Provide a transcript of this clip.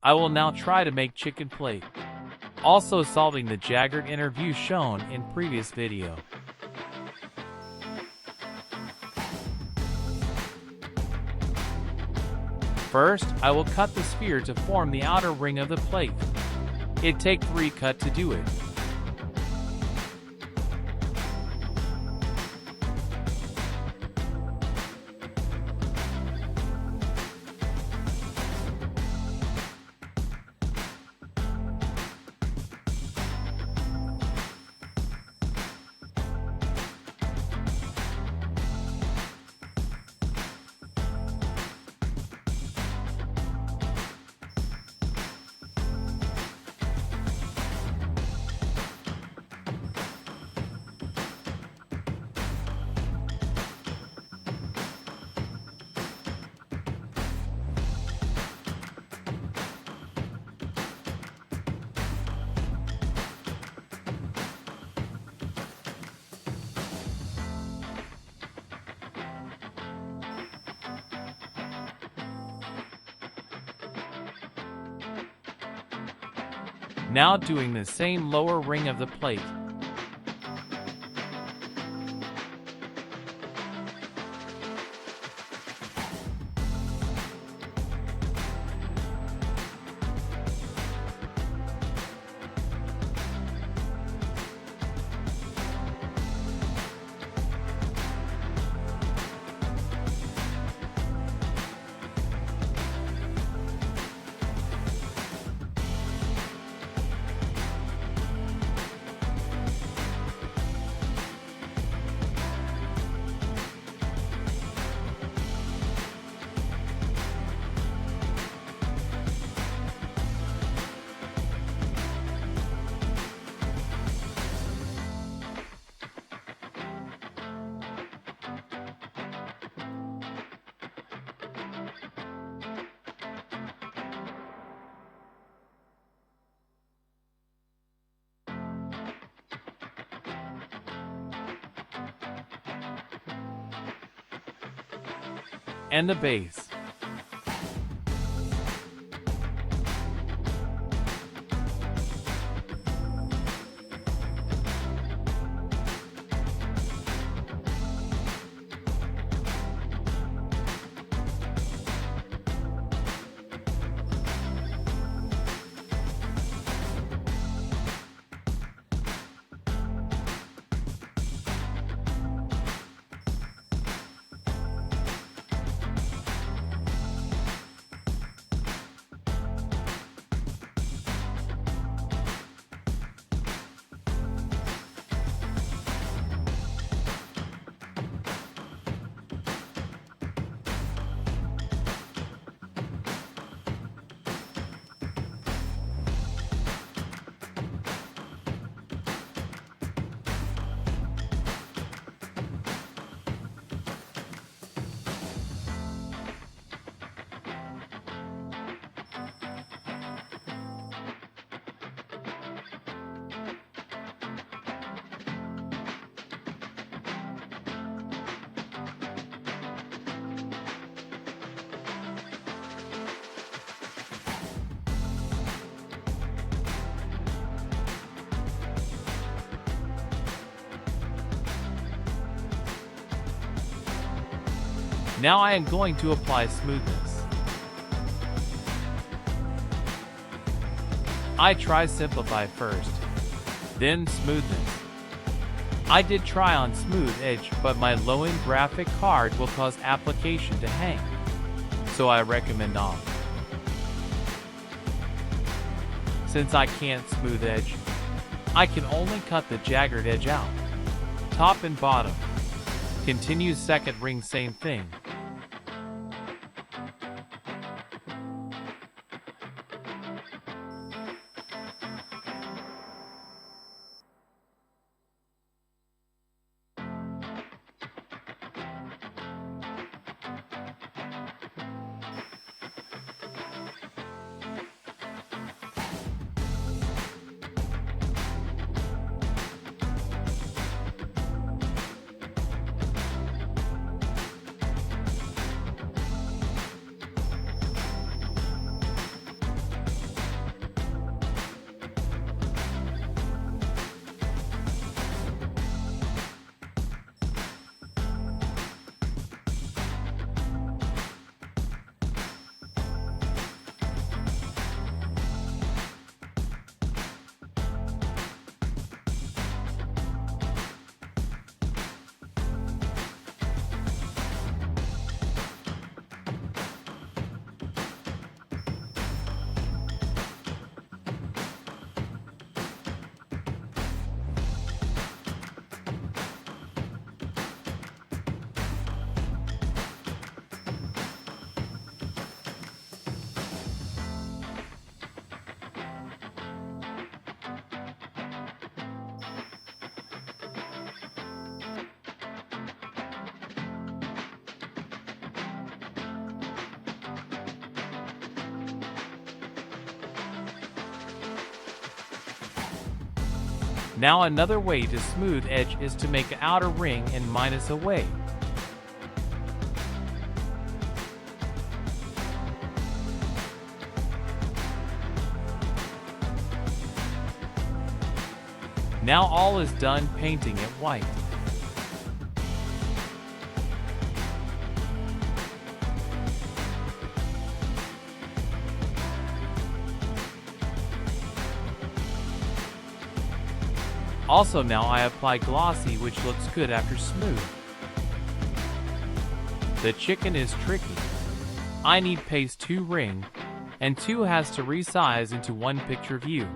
I will now try to make chicken plate, also solving the jagged interview shown in previous video. First, I will cut the sphere to form the outer ring of the plate. It takes 3 cuts to do it. Now doing the same lower ring of the plate. And the base. Now I am going to apply smoothness. I try simplify first, then smoothness. I did try on smooth edge, but my low-end graphic card will cause application to hang, so I recommend off. Since I can't smooth edge, I can only cut the jagged edge out, top and bottom. Continue second ring, same thing. Now another way to smooth edge is to make an outer ring and minus away. Now all is done painting it white. Also now I apply glossy, which looks good after smooth. The chicken is tricky. I need paste 2 ring, and 2 has to resize into 1 picture view.